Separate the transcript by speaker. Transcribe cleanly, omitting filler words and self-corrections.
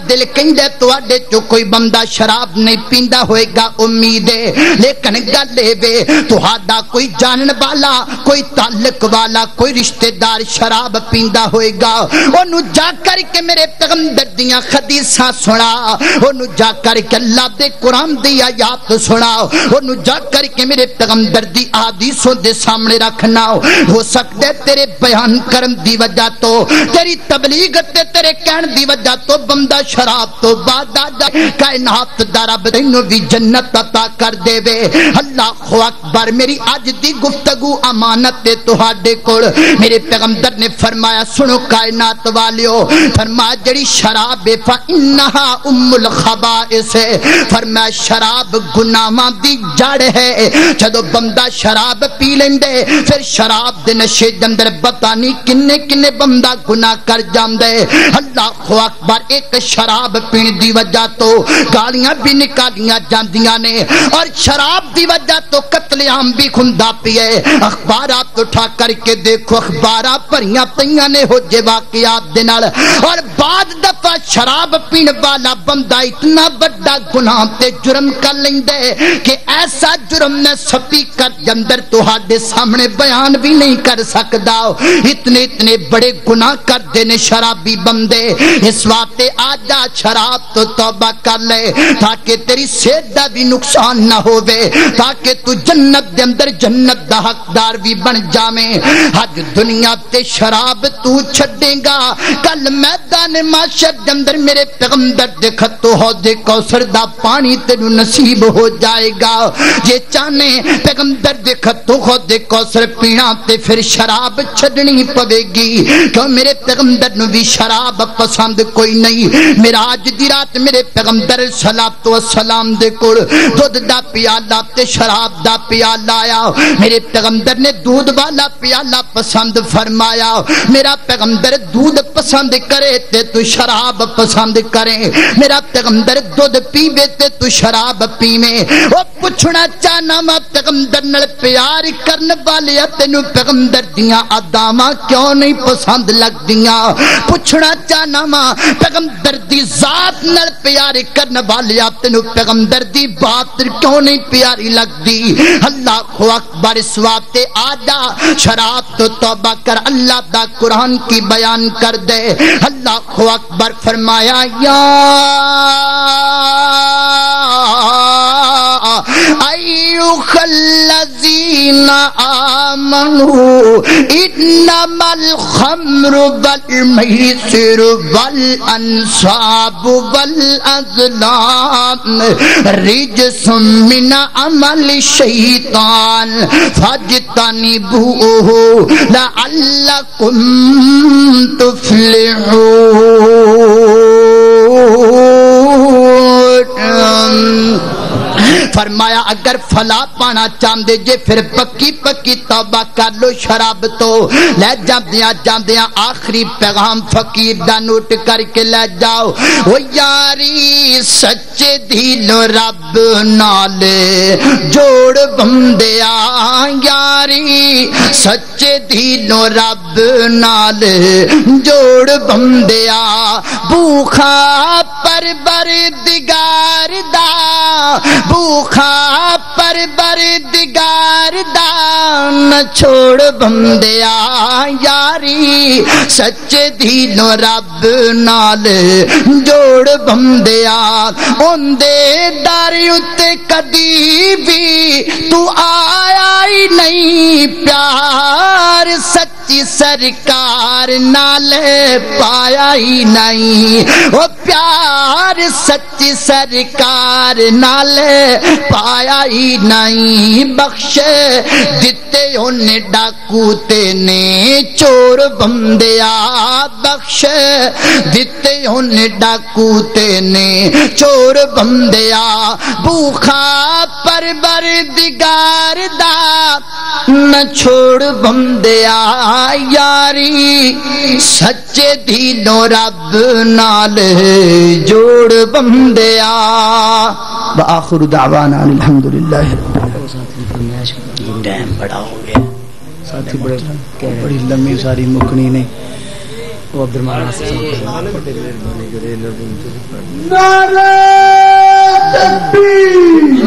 Speaker 1: دل کہندا تواڈے چوں کوئی بندہ شراب نہیں پیندا ہوئے گا امید ہے لیکن گل اے وے تہاڈا کوئی جانن والا کوئی تعلق والا کوئی رشتہ دار شراب پیندا ہوئے گا اونوں جا کر کے میرے پیغمبر دیاں حدیثاں سنا اونوں جا کر کے اللہ دے قرآن دی آیات سنا اونوں جا کر کے میرے پیغمبر دی احادیثوں دے سامنے رکھنا ہو سکتا ہے تیرے بیان کرم دی وجہ تو تیری تبلیغ تے تیرے کہن دی وجہ تو بندہ شراب تو بعد آ جائے کائنات دا رب تینوں بھی جنت عطا کر دے وے اللہ اکبر میری اج دی گفتگو امانت تے تہاڈے کول میرے پیغمبر نے فرمایا سنو کائنات والیو فرمایا جڑی شراب ہے فانھا ام الخبائث فرمایا شراب گناہاں دی جڑ ہے جدوں بندہ شراب پی لیندے پھر شراب دے نشے دے اندر پتہ نہیں کنے کنے بندہ گناہ کر جاندے اللہ اکبر ایک شراب پین دی وجہ تو گالیاں بھی نکالیاں جاندیاں نے اور شراب دی وجہ تو قتل عام بھی کھندا پیے اخبارات اٹھا کر کے دیکھو اخبارات پریاں پئیاں نے ہو جے واقعات دے نال اور بعد دفعہ شراب پین والا بندہ اتنا بڑا گناہ تے جرم کر لیندے کہ ایسا جرم نے سپیکر جندر تہاڈے سامنے بیان بھی نہیں کر سکدا اتنے اتنے بڑے گناہ کر دینے شرابی بندے اس واسطے آجا شراب تو توبہ کر لے تاکہ تیری صحت دا بھی نقصان نہ ہووے تاکہ تو جنت دے اندر جنت دا حقدار بھی بن جاویں آج دنیا تے شراب تو چھڈے گا کل میدان معاشر دے اندر میرے پیغمبر دے خطو حوض کوثر دا پانی تینوں نصیب ہو جائے گا جے چاہنے پیغمبر دے خطو حوض کوثر پینا تے پھر شراب چھڈنی پوے گی کیوں میرے پیغمبر نو بھی شراب پسند کوئی نہیں معراج دی رات میرے پیغمبر صلوات و سلام دے کول دودھ دا پیالہ تے شراب دا پیالہ آیا میرے پیغمبر نے دودھ والا پیالہ پسند فرمایا میرا پیغمبر دودھ پسند کرے تے تو شراب پسند کرے میرا پیغمبر دودھ پیوے تے تو شراب پیویں وہ پوچھنا چاہنا میں پیغمبر نال پیار کرن والے تینوں پیغمبر دیاں اداماں کیوں نہیں پسند لگ دیاں پوچھنا چاہنا میں پیغمبر دی ذات نال پیار کرن والے تینوں پیغمبر دی بات کیوں نہیں پیاری لگ دی اللہ اکبر اس واسطے آجا شراب تو توبہ کر اللہ دا قرآن کی بیان کر دے اللہ اکبر فرمایا یا ایھا الذین آمنوا انما الخمر والمیسر والانصاب والازلام رجس من عمل الشیطان فاجتنبوه لعلکم تفلحون فرمایا اگر فلا پانا چاندے جے پھر پکی پکی توبہ کر لو شراب تو لے جاندیاں آخری پیغام فقیر دا نوٹ کر کے لے جاؤ او یاری سچے دلو رب نال جوڑ بندیا یاری سچے دلو رب نال جوڑ بندیا بوکھا پروردگار دا بوکھا پروردگار دا نہ چھوڑ بندیا یاری سچے دلوں رب نال جوڑ بندیا اندے در اتے کدی بھی تو آیا ہی نہیں پیار سچی سرکار نال پایا ہی نہیں وہ پیار سچی سرکار نال پایا ہی نہیں بخش دیتے انہیں ڈاکو تینے چور بندیا بخش دیتے انہیں ڈاکو تینے چور بندیا بوکھا پروردگار دا نہ چھوڑ بندیا یاری سچے دلوں رب نال جوڑ بندیا وآخر دعوانا الحمدللہ
Speaker 2: ٹائم بڑا ہو گیا ساتھی بڑی لمبی ساری مکنی نہیں وہ عبدالرحمان
Speaker 3: نعرہ تکبیر